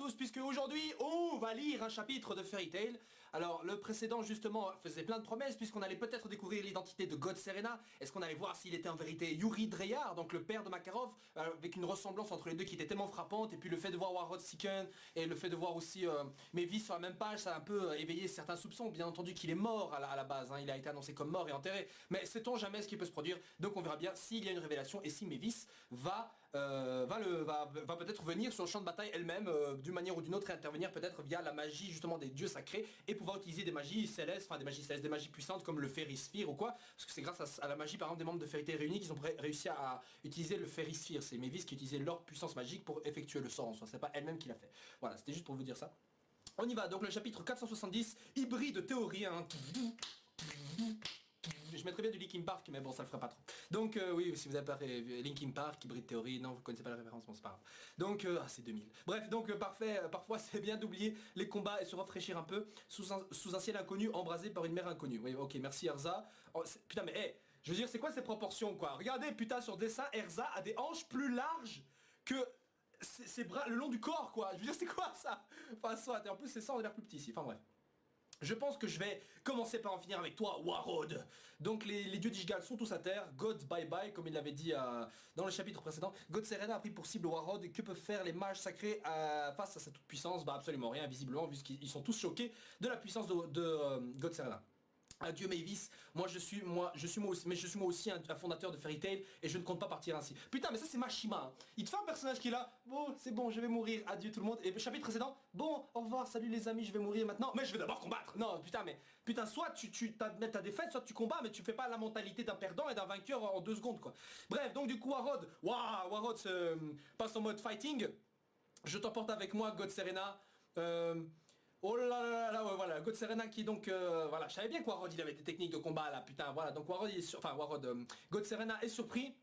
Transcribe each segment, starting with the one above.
tous, puisque aujourd'hui on va lire un chapitre de Fairy Tail. Alors le précédent justement faisait plein de promesses, puisqu'on allait peut-être découvrir l'identité de God Serena. Est-ce qu'on allait voir s'il était en vérité Yuri Dreyar, donc le père de Makarov, avec une ressemblance entre les deux qui était tellement frappante. Et puis le fait de voir Warrod Siken et le fait de voir aussi Mavis sur la même page, ça a un peu éveillé certains soupçons. Bien entendu qu'il est mort à la base, hein. Il a été annoncé comme mort et enterré, mais sait-on jamais ce qui peut se produire. Donc on verra bien s'il y a une révélation et si Mavis va peut-être venir sur le champ de bataille elle-même d'une manière ou d'une autre et intervenir peut-être via la magie justement des dieux sacrés et pouvoir utiliser des magies célestes, enfin des magies puissantes comme le Fairy Sphere ou quoi, parce que c'est grâce à la magie par exemple des membres de Fairy Tail réunis qu'ils ont réussi à utiliser le Fairy Sphere. C'est Mavis qui utilisait leur puissance magique pour effectuer le sort en soi, c'est pas elle-même qui l'a fait. Voilà, c'était juste pour vous dire ça. On y va, donc le chapitre 470, hybride théorie, hein. Je mettrais bien du Linkin Park, mais bon, ça le ferait pas trop. Donc oui, si vous avez pas Linkin Park, Hybrid Theory, non, vous connaissez pas la référence, bon, c'est pas grave. Donc, c'est 2000. Bref, donc parfait, parfois c'est bien d'oublier les combats et se rafraîchir un peu sous un ciel inconnu, embrasé par une mer inconnue. Oui, ok, merci Erza. Oh, putain, mais hey, je veux dire, c'est quoi ces proportions, quoi? Regardez, putain, sur dessin, Erza a des hanches plus larges que ses bras le long du corps, quoi. Je veux dire, c'est quoi ça? Enfin, soit, et en plus, c'est ça, on a l'air plus petit ici. Enfin, bref. Je pense que je vais commencer par en finir avec toi, Warrod. Donc les dieux d'Ishgal sont tous à terre. God bye bye, comme il l'avait dit dans le chapitre précédent. God Serena a pris pour cible Warrod. Et que peuvent faire les mages sacrés face à cette toute puissance? Bah absolument rien, visiblement, vu qu'ils sont tous choqués de la puissance de God Serena. Adieu Mavis, moi je suis moi aussi un fondateur de Fairy Tail et je ne compte pas partir ainsi. Putain mais ça c'est Mashima, hein. Il te fait un personnage qui est là, bon c'est bon je vais mourir, adieu tout le monde. Et le chapitre précédent, bon au revoir, salut les amis, je vais mourir maintenant, mais je vais d'abord combattre. Non putain soit tu t'admets ta défaite, soit tu combats, mais tu fais pas la mentalité d'un perdant et d'un vainqueur en 2 secondes quoi. Bref, donc du coup Warrod, Warrod se passe en mode fighting. Je t'emporte avec moi God Serena. Oh là là là, ouais, voilà, God Serena qui donc, voilà, je savais bien que Warrod il avait des techniques de combat là, putain, voilà, donc Warrod il est sur, enfin Warrod, God Serena est surpris.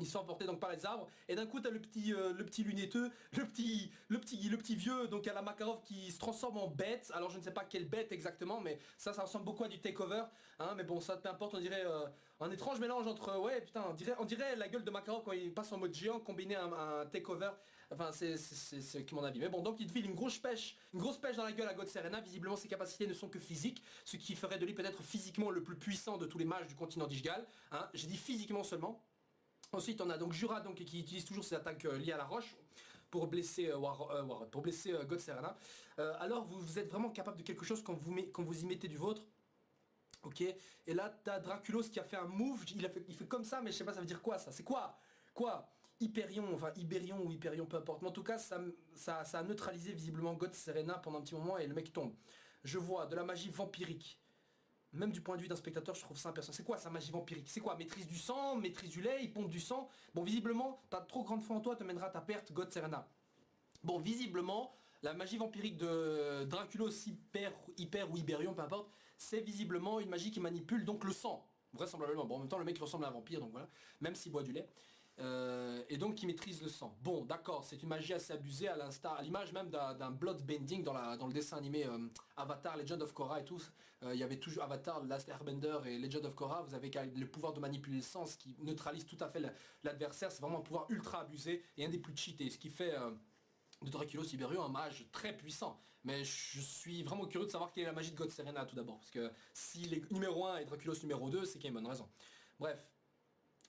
Ils se font emporter donc par les arbres et d'un coup t'as le petit lunetteux, le petit vieux donc à la Makarov qui se transforme en bête. Alors je ne sais pas quelle bête exactement, mais ça ressemble beaucoup à du takeover, hein, mais bon ça peu importe, on dirait un étrange mélange entre ouais putain on dirait la gueule de Makarov quand il passe en mode géant combiné à un takeover. Enfin c'est mon avis. Mais bon donc il file une grosse pêche dans la gueule à God Serena. Visiblement ses capacités ne sont que physiques, ce qui ferait de lui peut-être physiquement le plus puissant de tous les mages du continent d'Ishgal. Hein, j'ai dit physiquement seulement. Ensuite on a donc Jura donc, qui utilise toujours ses attaques liées à la roche pour blesser God Serena. Alors vous êtes vraiment capable de quelque chose quand vous y mettez du vôtre. Ok, et là t'as Draculos qui a fait un move, il fait comme ça mais je sais pas ça veut dire quoi ça, c'est quoi Hyperion, enfin Iberion ou Hyperion peu importe, mais en tout cas ça a neutralisé visiblement God Serena pendant un petit moment et le mec tombe. Je vois de la magie vampirique. Même du point de vue d'un spectateur, je trouve ça impressionnant. C'est quoi sa magie vampirique? C'est quoi? Maîtrise du sang, maîtrise du lait, il pompe du sang. Bon, visiblement, ta trop grande foi en toi te mènera à ta perte, God Serena. Bon, visiblement, la magie vampirique de Draculos Hyper ou Iberion, peu importe, c'est visiblement une magie qui manipule donc le sang. Vraisemblablement. Bon, en même temps, le mec ressemble à un vampire, donc voilà. Même s'il boit du lait. Et donc qui maîtrise le sang. Bon d'accord, c'est une magie assez abusée à l'image même d'un bloodbending dans le dessin animé Avatar, Legend of Korra et tout. Il y avait toujours Avatar, Last Airbender et Legend of Korra, vous avez le pouvoir de manipuler le sang, ce qui neutralise tout à fait l'adversaire, c'est vraiment un pouvoir ultra abusé et un des plus cheatés, ce qui fait de Draculos Iberion un mage très puissant. Mais je suis vraiment curieux de savoir quelle est la magie de God Serena tout d'abord, parce que s'il est numéro 1 et Draculos numéro 2, c'est qu'il y a une bonne raison. Bref.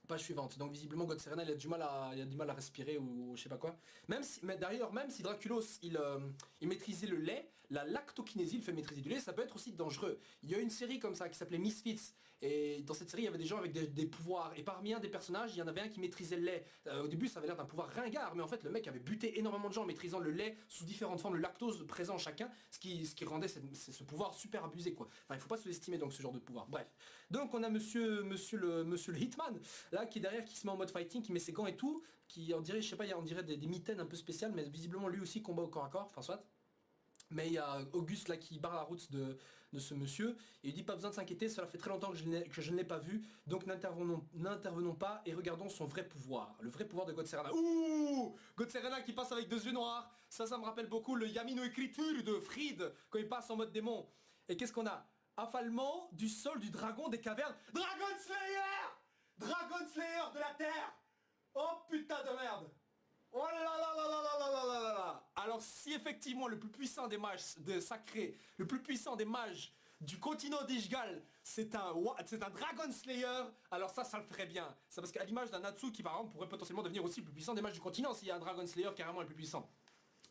Page suivante. Donc visiblement God Serena il a du mal à respirer ou je sais pas quoi. Mais d'ailleurs même si Draculos il maîtrisait le lait, la lactokinésie le fait maîtriser du lait, ça peut être aussi dangereux. Il y a une série comme ça qui s'appelait Misfits et dans cette série il y avait des gens avec des pouvoirs et parmi un des personnages il y en avait un qui maîtrisait le lait. Au début ça avait l'air d'un pouvoir ringard mais en fait le mec avait buté énormément de gens en maîtrisant le lait sous différentes formes, le lactose présent en chacun, ce qui rendait ce pouvoir super abusé quoi. Enfin il faut pas sous-estimer donc ce genre de pouvoir. Bref. Donc on a monsieur le Hitman là qui est derrière, qui se met en mode fighting, qui met ses gants et tout, qui on dirait, je sais pas, on dirait des mitaines un peu spéciales, mais visiblement lui aussi combat au corps à corps, enfin soit. Mais il y a Auguste là qui barre la route de ce monsieur, et il dit pas besoin de s'inquiéter, cela fait très longtemps que je ne l'ai pas vu, donc n'intervenons pas et regardons son vrai pouvoir, le vrai pouvoir de God Serena. Ouh, God Serena qui passe avec 2 yeux noirs, ça me rappelle beaucoup le Yamino Écriture de Fried, quand il passe en mode démon. Et qu'est-ce qu'on a? Affalement du sol du dragon des cavernes, Dragon Slayer de la Terre. Oh putain de merde. Oh là là là là là là là là là là. Alors si effectivement le plus puissant des mages de sacré, le plus puissant des mages du continent d'Ishgal, c'est un Dragon Slayer, alors ça le ferait bien. C'est parce qu'à l'image d'un Natsu qui par exemple pourrait potentiellement devenir aussi le plus puissant des mages du continent s'il y a un Dragon Slayer carrément le plus puissant.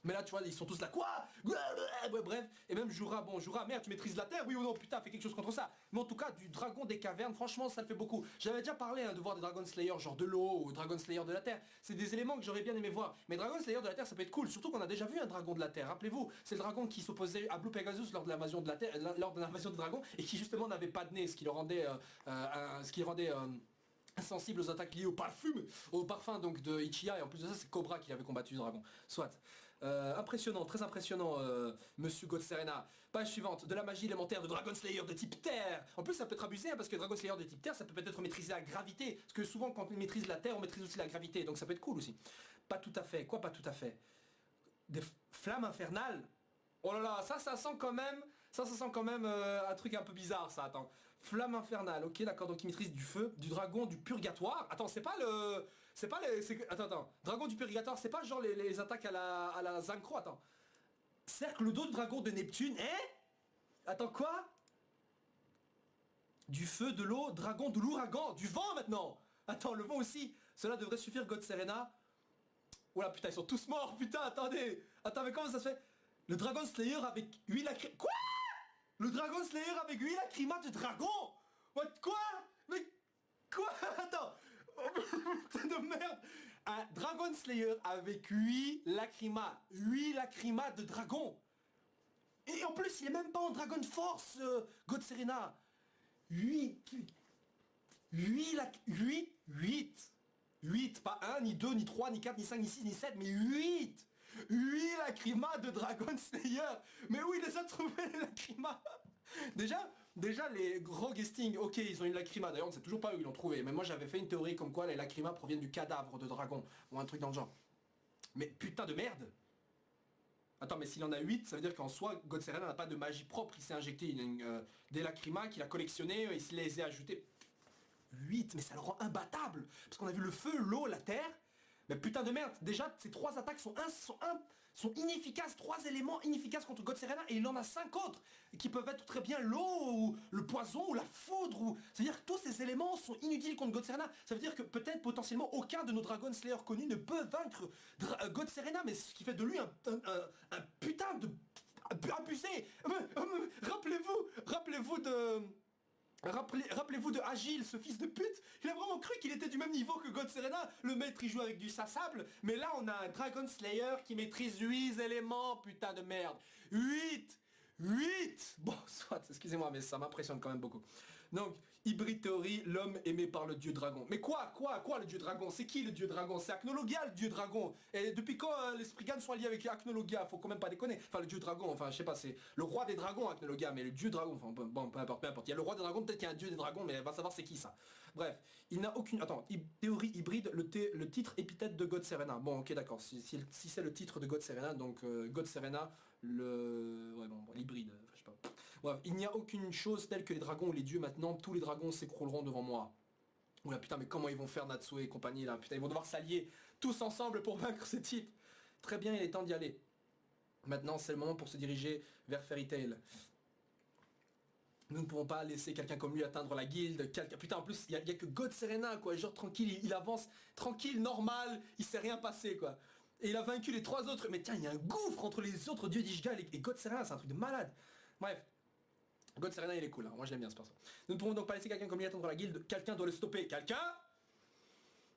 Mais là tu vois ils sont tous là quoi. Bref. Et même Jura, bon Jura merde tu maîtrises la terre oui ou non putain fais quelque chose contre ça. Mais en tout cas du dragon des cavernes franchement ça le fait beaucoup. J'avais déjà parlé de voir des Dragon Slayer genre de l'eau ou Dragon Slayer de la terre. C'est des éléments que j'aurais bien aimé voir. Mais Dragon Slayer de la terre ça peut être cool. Surtout qu'on a déjà vu un dragon de la terre. Rappelez-vous c'est le dragon qui s'opposait à Blue Pegasus lors de l'invasion de la terre, lors de l'invasion des dragons et qui justement n'avait pas de nez ce qui le rendait insensible aux attaques liées au parfum donc de Ichiya et en plus de ça c'est Cobra qui avait combattu le dragon. Soit. Impressionnant, très impressionnant Monsieur God Serena. Page suivante, de la magie élémentaire de Dragon Slayer de type terre. En plus ça peut être abusé hein, parce que Dragon Slayer de type terre ça peut peut-être maîtriser la gravité. Parce que souvent quand on maîtrise la terre on maîtrise aussi la gravité. Donc ça peut être cool aussi. Pas tout à fait, quoi pas tout à fait. Des flammes infernales. Oh là là, ça sent quand même. Ça sent quand même un truc un peu bizarre ça, attends. Flamme infernale, ok d'accord, donc il maîtrise du feu, du dragon du purgatoire. Attends, c'est pas le. C'est pas les. Attends. Dragon du purgatoire, c'est pas genre les attaques à la Zancro, attends. Cercle d'eau de dragon de Neptune, hein. Attends quoi. Du feu, de l'eau, dragon de l'ouragan, du vent maintenant. Attends, le vent aussi. Cela devrait suffire, God Serena. Oula putain, ils sont tous morts, putain, attendez. Attends, mais comment ça se fait. Le Dragon Slayer avec 8 lacryma... Quoi. Le Dragon Slayer avec 8 lacryma de dragon. What. Quoi. Mais... Quoi. Attends. Oh, putain de merde. Un Dragon Slayer avec 8 lacryma. 8 lacryma de dragon. Et en plus, il est même pas en Dragon Force, God Serena. 8... 8, pas 1, ni 2, ni 3, ni 4, ni 5, ni 6, ni 7, mais 8. 8 lacrymas de Dragon Slayer. Mais où il les a trouvés les lacrymas. Déjà les gros guesting, ok ils ont une lacryma, d'ailleurs on sait toujours pas où ils l'ont trouvé. Mais moi j'avais fait une théorie comme quoi les lacrymas proviennent du cadavre de dragon. Ou un truc dans le genre. Mais putain de merde. Attends mais s'il en a 8, ça veut dire qu'en soi God Serena n'a pas de magie propre. Il s'est injecté des lacrymas qu'il a collectionnés, il se les a ajoutés. 8, mais ça le rend imbattable. Parce qu'on a vu le feu, l'eau, la terre. Mais putain de merde, déjà ces 3 attaques sont inefficaces, 3 éléments inefficaces contre God Serena et il en a 5 autres qui peuvent être très bien l'eau ou le poison ou la foudre ou... C'est-à-dire que tous ces éléments sont inutiles contre God Serena. Ça veut dire que peut-être potentiellement aucun de nos Dragon Slayer connus ne peut vaincre God Serena, mais ce qui fait de lui un putain de abusé. Rappelez-vous de... Rappelez-vous de Agile, ce fils de pute. Il a vraiment cru qu'il était du même niveau que God Serena. Le maître il joue avec du sable. Mais là on a un Dragon Slayer qui maîtrise 8 éléments, putain de merde. 8. Bon, soit, excusez-moi, mais ça m'impressionne quand même beaucoup. Donc, Hybrid Theory, l'homme aimé par le dieu dragon. Mais quoi le dieu dragon? C'est qui le dieu dragon? C'est Acnologia le dieu dragon. Et depuis quand les Spriggan sont alliés avec Acnologia? Faut quand même pas déconner. Enfin, le dieu dragon, enfin, je sais pas, c'est le roi des dragons Acnologia, mais le dieu dragon, enfin, bon, peu importe. Il y a le roi des dragons, peut-être qu'il y a un dieu des dragons, mais va savoir c'est qui ça. Bref, il n'a aucune... Attends, théorie hybride, le titre épithète de God Serena. Bon, ok, d'accord, si c'est le titre de God Serena, donc God Serena, l'hybride, je sais pas. Bref, il n'y a aucune chose telle que les dragons ou les dieux maintenant, tous les dragons s'écrouleront devant moi. Oula putain, mais comment ils vont faire Natsu et compagnie là? Putain, ils vont devoir s'allier tous ensemble pour vaincre ce type. Très bien, il est temps d'y aller. Maintenant, c'est le moment pour se diriger vers Fairy Tail. Nous ne pouvons pas laisser quelqu'un comme lui atteindre la guilde. Putain, en plus, il y a que God Serena, quoi. Genre tranquille, il avance tranquille, normal, il s'est rien passé, quoi. Et il a vaincu les 3 autres. Mais tiens, il y a un gouffre entre les autres dieux d'Ishgal et God Serena, c'est un truc de malade. Bref. God Serena il est cool, hein. Moi je l'aime bien ce perso. Nous ne pouvons donc pas laisser quelqu'un comme lui atteindre la guilde. Quelqu'un doit le stopper. Quelqu'un?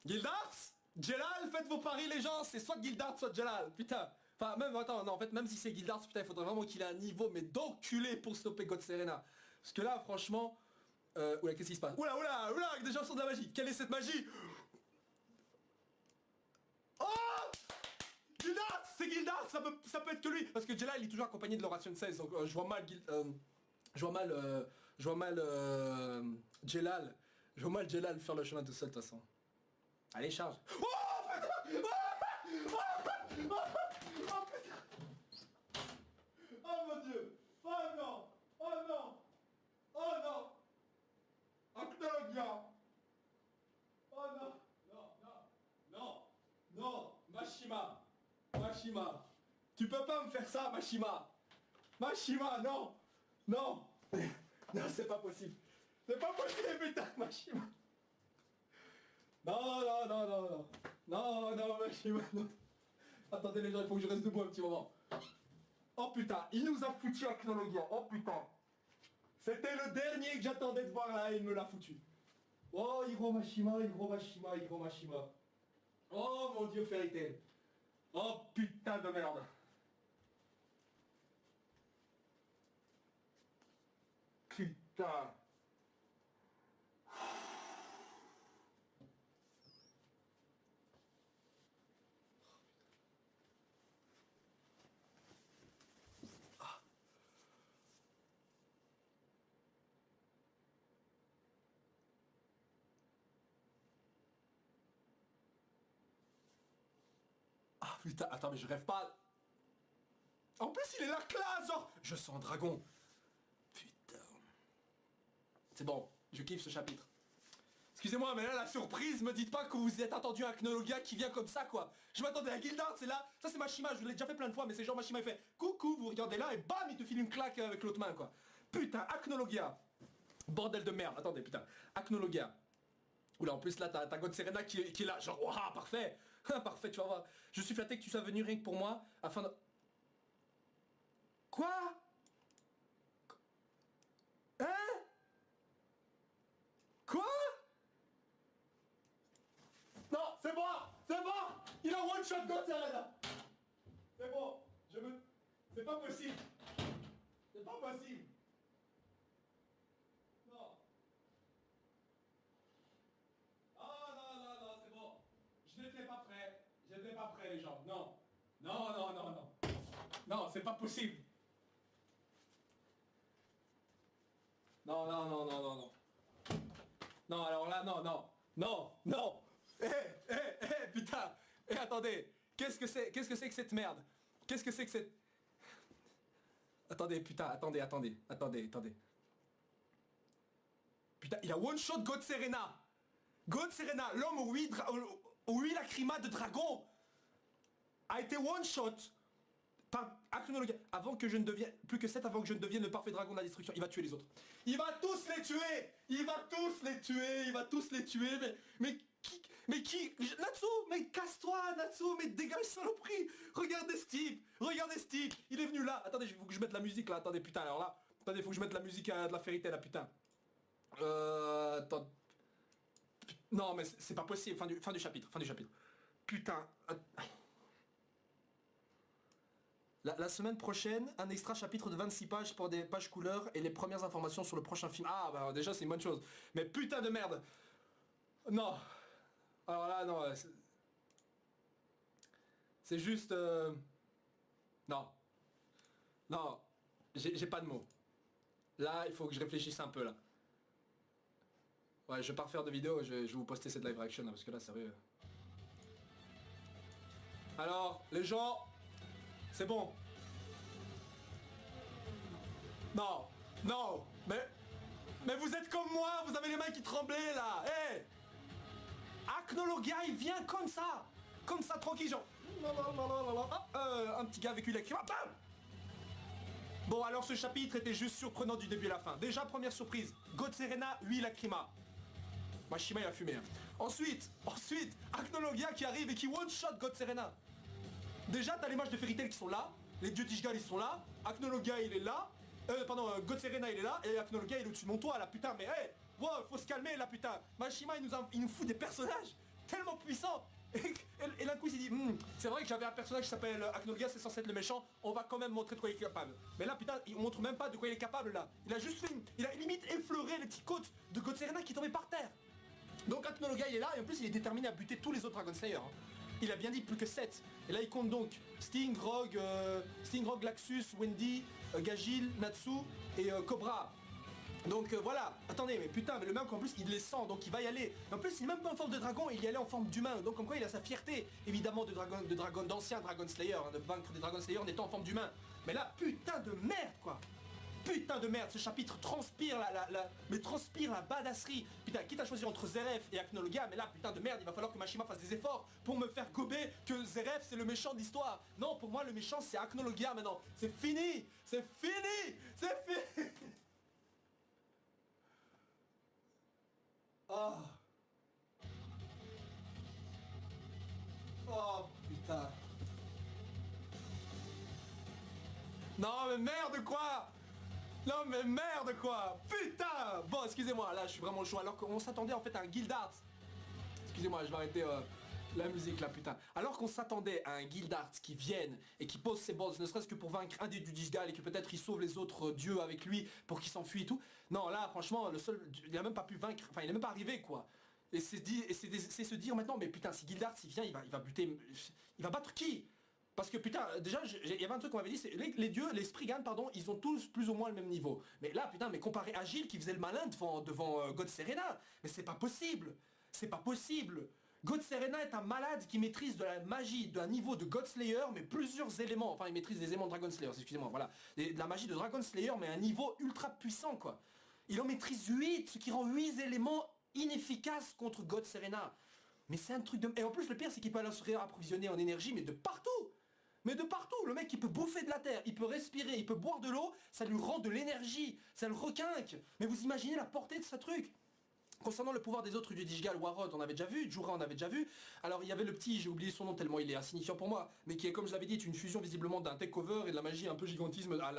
Guildars? Jelal, faites vos paris les gens. C'est soit Guildars, soit Jelal. Putain. Enfin même, attends, non en fait même si c'est Guildars, putain il faudrait vraiment qu'il ait un niveau mais d'enculé pour stopper God Serena. Parce que là franchement... oula qu'est-ce qui se passe? Oula, des gens sont de la magie. Quelle est cette magie? Oh, Guildars, c'est Guildars, ça peut être que lui. Parce que Jelal il est toujours accompagné de l'oration 16. Donc je vois mal Jelal. Je vois mal Jelal faire le chemin tout seul de toute façon. Allez, charge. Oh putain. Oh putain. Oh mon dieu. Oh non. Oh non. Oh non. Acnologia. Oh non. Non. Mashima. Tu peux pas me faire ça, Mashima. Mashima, non. Non. Non, c'est pas possible. C'est pas possible, putain, Mashima. Non, non, non, non, non. Non, non, Mashima, non. Attendez les gens, il faut que je reste debout un petit moment. Oh putain, il nous a foutu Acnologia. Oh putain. C'était le dernier que j'attendais de voir là et il me l'a foutu. Oh, Hiro Mashima, Hiro Mashima, Hiro Mashima. Oh mon dieu, Fairy Tail. Oh putain de merde. Putain. Ah putain, attends mais je rêve pas. En plus il est la classe, genre. Je sens un dragon. Putain. C'est bon, je kiffe ce chapitre. Excusez-moi, mais là, la surprise, me dites pas que vous êtes attendu à Acnologia qui vient comme ça, quoi. Je m'attendais à Gildart, c'est là. Ça, c'est Mashima, je l'ai déjà fait plein de fois, mais c'est genre Mashima, il fait coucou, vous regardez là, et bam, il te file une claque avec l'autre main, quoi. Putain, Acnologia. Bordel de merde, attendez, putain. Acnologia. Oula, en plus, là, t'as God Serena qui est là, genre, waouh, parfait. Parfait, tu vas voir. Je suis flatté que tu sois venu rien que pour moi, afin de... Quoi? Hein? Quoi? Non, c'est bon. Il a one shot God Serena. C'est bon, c'est pas possible. C'est pas possible. Non. Ah non, non, non, c'est bon. Je n'étais pas prêt. J'étais pas prêt, les gens. Non. Non, non, non, non. Non, c'est pas possible. Non, non, non, non, non, non. Non, alors là, non, non. Non, non. Putain. Attendez. Qu'est-ce que c'est que cette merde? Qu'est-ce que c'est que cette... Attendez, putain, attendez. Putain, il a one-shot God Serena. God Serena, l'homme aux 8 lacrymas de dragon, a été one-shot par Acnologia. Avant que je ne devienne... Plus que 7 avant que je ne devienne le parfait dragon de la destruction. Il va tuer les autres. Il va tous les tuer. Mais qui Natsu, mais casse-toi, Natsu, mais dégage saloperie. Regardez Steve. Il est venu là. Attendez, il faut que je mette la musique là. Attendez, putain, alors là. Attendez, il faut que je mette la musique de la Fairy Tail là, putain. Attends. Non, mais c'est pas possible. Fin du chapitre. Putain. La semaine prochaine, un extra chapitre de 26 pages pour des pages couleurs et les premières informations sur le prochain film. Ah bah déjà c'est une bonne chose. Mais putain de merde. Non. Alors là non. C'est juste... Non. Non. J'ai pas de mots. Là il faut que je réfléchisse un peu là. Ouais, je vais pas refaire de vidéo, je vais vous poster cette live reaction là, parce que là sérieux. Alors les gens... C'est bon. Non, mais vous êtes comme moi, vous avez les mains qui tremblaient là. Hé, Acnologia, il vient comme ça, tranquille, genre. Un petit gars avec une lacryma, bam. Bon, alors ce chapitre était juste surprenant du début à la fin. Déjà, première surprise, God Serena, 8 lacryma. Mashima il a fumé. Hein. Ensuite, Acnologia qui arrive et qui one-shot God Serena. Déjà, t'as les mages de Fairy Tail qui sont là, les dieux d'Ishgal ils sont là, Acnologia il est là, God Serena il est là, et Acnologia il est au-dessus de mon toit là, putain, mais hey, wow, faut se calmer là, putain. Mashima il nous fout des personnages tellement puissants. Et d'un coup il s'est dit, c'est vrai que j'avais un personnage qui s'appelle Acnologia, c'est censé être le méchant, on va quand même montrer de quoi il est capable. Mais là, putain, il montre même pas de quoi il est capable là. Il a juste fait il a limite effleuré les petites côtes de God Serena qui tombaient par terre. Donc Acnologia il est là, et en plus il est déterminé à buter tous les autres Dragon Slayer. Hein. Il a bien dit plus que 7. Et là il compte donc Sting, Rogue, Laxus, Wendy, Gagil, Natsu et Cobra. Donc voilà, attendez, mais putain, mais le mec en plus il les sent, donc il va y aller. En plus il est même pas en forme de dragon, il y allait en forme d'humain. Donc comme quoi il a sa fierté, évidemment, d'ancien Dragon Slayer, hein, de vaincre des Dragon Slayer en étant en forme d'humain. Mais là, putain de merde quoi. putain de merde, ce chapitre transpire transpire la badasserie. Putain, quitte à choisir entre Zeref et Acnologia, mais là, putain de merde, il va falloir que Mashima fasse des efforts pour me faire gober que Zeref c'est le méchant de l'histoire. Non, pour moi, le méchant c'est Acnologia maintenant. C'est fini. C'est fini. C'est fini. Oh. Oh putain. Non mais merde quoi. Non mais merde quoi. Putain. Bon excusez-moi, là je suis vraiment chaud. Alors qu'on s'attendait en fait à un Guildart. Excusez-moi, je vais arrêter la musique là putain. Alors qu'on s'attendait à un Guildart qui vienne et qui pose ses boss, ne serait-ce que pour vaincre un des du Disgal et que peut-être il sauve les autres dieux avec lui pour qu'il s'enfuit et tout. Non là franchement le seul. Il a même pas pu vaincre. Enfin il est même pas arrivé quoi. Et c'est se dire maintenant, mais putain, si Guildart s'il vient, il va buter. Il va battre qui? Parce que putain, déjà, il y avait un truc qu'on m'avait dit, c'est les dieux, les Spriggan, pardon, ils ont tous plus ou moins le même niveau. Mais là, putain, mais comparé à Gilles qui faisait le malin devant God Serena, mais c'est pas possible. C'est pas possible. God Serena est un malade qui maîtrise de la magie d'un niveau de God Slayer, mais plusieurs éléments. Enfin, il maîtrise des éléments de Dragon Slayer, excusez-moi, voilà. De la magie de Dragon Slayer, mais à un niveau ultra puissant, quoi. Il en maîtrise 8, ce qui rend 8 éléments inefficace contre God Serena. Mais c'est un truc de... Et en plus le pire c'est qu'il peut aller se réapprovisionner en énergie mais de partout. Mais de partout. Le mec il peut bouffer de la terre, il peut respirer, il peut boire de l'eau, ça lui rend de l'énergie, ça le requinque. Mais vous imaginez la portée de ce truc. Concernant le pouvoir des autres du Dijgal, Warod on avait déjà vu, Jura on avait déjà vu. Alors il y avait le petit, j'ai oublié son nom tellement il est insignifiant pour moi, mais qui est comme je l'avais dit une fusion visiblement d'un takeover et de la magie un peu gigantisme à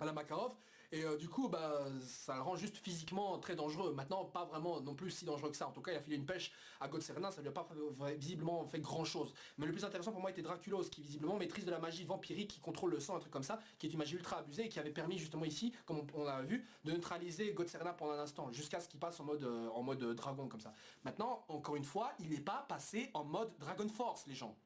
la Makarov, et du coup bah ça le rend juste physiquement très dangereux. Maintenant pas vraiment non plus si dangereux que ça, en tout cas il a filé une pêche à God Serena, ça lui a pas visiblement fait grand chose. Mais le plus intéressant pour moi était Draculos qui visiblement maîtrise de la magie vampirique, qui contrôle le sang, un truc comme ça, qui est une magie ultra abusée et qui avait permis justement ici, comme on a vu, de neutraliser God Serena pendant un instant, jusqu'à ce qu'il passe en mode dragon comme ça. Maintenant, encore une fois, il n'est pas passé en mode Dragon Force les gens.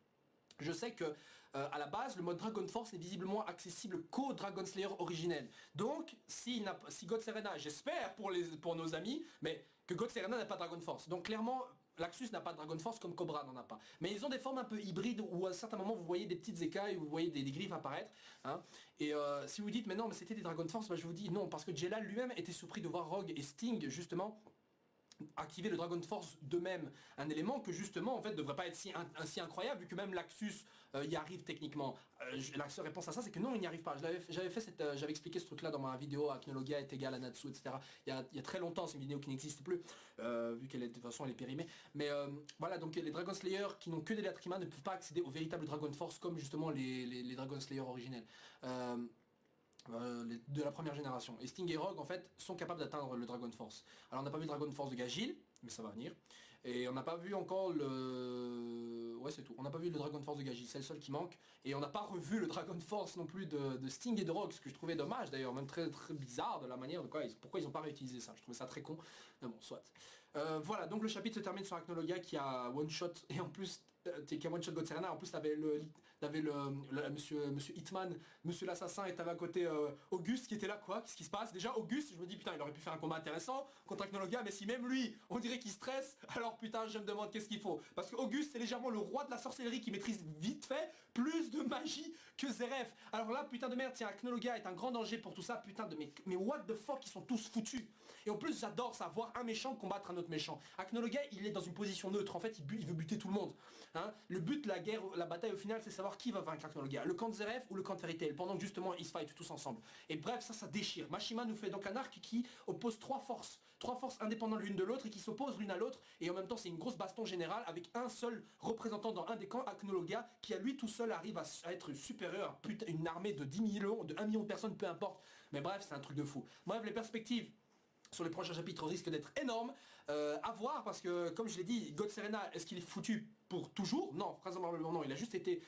Je sais que à la base le mode Dragon Force n'est visiblement accessible qu'au Dragon Slayer originel. Donc si God Serena, j'espère pour nos amis, mais que God Serena n'a pas Dragon Force. Donc clairement Laxus n'a pas Dragon Force comme Cobra n'en a pas. Mais ils ont des formes un peu hybrides où à certains moments vous voyez des petites écailles, vous voyez des griffes apparaître. Hein. Et si vous dites mais non mais c'était des Dragon Force, bah, je vous dis non parce que Jelal lui-même était surpris de voir Rogue et Sting justement activer le Dragon Force d'eux-mêmes, un élément que justement en fait devrait pas être si incroyable vu que même Laxus y arrive techniquement. La seule réponse à ça c'est que non il n'y arrive pas. J'avais expliqué ce truc là dans ma vidéo Acnologia est égal à Natsu etc. Il y a très longtemps, c'est une vidéo qui n'existe plus vu qu'elle est de toute façon elle est périmée. Mais voilà donc les Dragon Slayer qui n'ont que des Latrima ne peuvent pas accéder au véritable Dragon Force comme justement les Dragon Slayer originels. De la première génération. Et Sting et Rogue en fait sont capables d'atteindre le Dragon Force. Alors on n'a pas vu le Dragon Force de Gagil, mais ça va venir. Et on n'a pas vu encore le... Ouais c'est tout. On n'a pas vu le Dragon Force de Gagil, c'est le seul qui manque. Et on n'a pas revu le Dragon Force non plus de Sting et de Rogue, ce que je trouvais dommage d'ailleurs, même très bizarre de la manière de pourquoi ils n'ont pas réutilisé ça. Je trouvais ça très con. Mais bon, soit. Voilà, donc le chapitre se termine sur Acnologia qui a one shot et en plus qui a one shot God Serena. En plus t'avais monsieur Hitman, monsieur l'assassin, et t'avais à côté Auguste qui était là. Quoi, qu'est-ce qui se passe? Déjà Auguste, je me dis putain il aurait pu faire un combat intéressant contre Acnologia, mais si même lui on dirait qu'il stresse, alors putain je me demande qu'est-ce qu'il faut. Parce que Auguste c'est légèrement le roi de la sorcellerie qui maîtrise vite fait plus de magie que Zeref. Alors là putain de merde, tiens Acnologia est un grand danger pour tout ça, putain de mais what the fuck, ils sont tous foutus. Et en plus j'adore ça, voir un méchant combattre un autre méchant. Acnologia il est dans une position neutre, en fait il veut buter tout le monde. Hein, le but de la guerre, la bataille au final c'est savoir qui va vaincre Acnologia, le camp de Zeref ou le camp de Fairy Tail, pendant que justement ils se fight tous ensemble. Et bref ça déchire. Mashima nous fait donc un arc qui oppose trois forces indépendantes l'une de l'autre et qui s'opposent l'une à l'autre, et en même temps c'est une grosse baston générale avec un seul représentant dans un des camps, Acnologia, qui à lui tout seul arrive à être supérieur à une armée de 10 millions, de 1 million de personnes, peu importe. Mais bref c'est un truc de fou. Bref les perspectives sur les prochains chapitres risquent d'être énormes, à voir parce que comme je l'ai dit, God Serena, est-ce qu'il est foutu pour toujours? Non, vraisemblablement non, il a juste été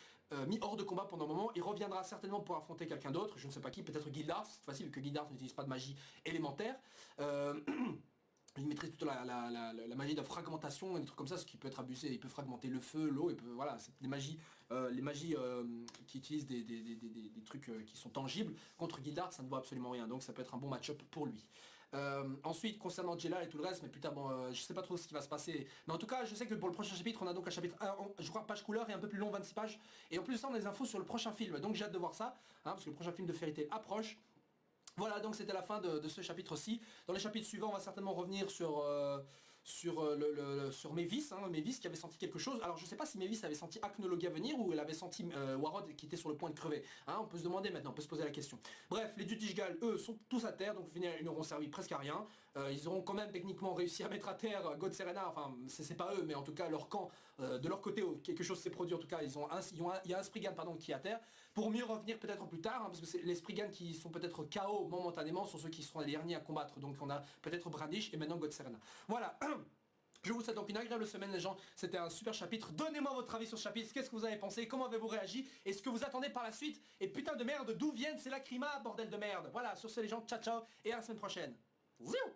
mis hors de combat pendant un moment, il reviendra certainement pour affronter quelqu'un d'autre, je ne sais pas qui, peut-être Guildart, cette fois-ci vu que Guildart n'utilise pas de magie élémentaire. Il maîtrise plutôt la magie de fragmentation et des trucs comme ça, ce qui peut être abusé. Il peut fragmenter le feu, l'eau, voilà, c'est des magies, les magies qui utilisent des trucs qui sont tangibles. Contre Guildart, ça ne vaut absolument rien, donc ça peut être un bon match-up pour lui. Ensuite, concernant Jelal et tout le reste, mais putain, bon, je sais pas trop ce qui va se passer. Mais en tout cas, je sais que pour le prochain chapitre, on a donc un chapitre 1, je crois, page couleur et un peu plus long, 26 pages. Et en plus de ça, on a des infos sur le prochain film, donc j'ai hâte de voir ça, hein, parce que le prochain film de Fairy Tail approche. Voilà, donc c'était la fin de ce chapitre-ci. Dans les chapitres suivants, on va certainement revenir sur Mavis, Mavis qui avait senti quelque chose. Alors je sais pas si Mavis avait senti Acnologia venir ou elle avait senti Warod qui était sur le point de crever. Hein, on peut se demander maintenant, on peut se poser la question. Bref, les Dutishgal, eux, sont tous à terre, donc ils n'auront servi presque à rien. Ils auront quand même techniquement réussi à mettre à terre God Serena, enfin c'est pas eux, mais en tout cas leur camp, de leur côté, quelque chose s'est produit en tout cas, il y a un Spriggan qui est à terre, pour mieux revenir peut-être plus tard, parce que les Spriggan qui sont peut-être KO momentanément sont ceux qui seront les derniers à combattre, donc on a peut-être Bradish et maintenant God Serena. Voilà. Je vous souhaite donc une agréable semaine les gens, c'était un super chapitre, donnez-moi votre avis sur ce chapitre, qu'est-ce que vous avez pensé, comment avez-vous réagi, et ce que vous attendez par la suite, et putain de merde, d'où viennent ces lacrymas, bordel de merde. Voilà, sur ce les gens, ciao ciao, et à la semaine prochaine. Ziou.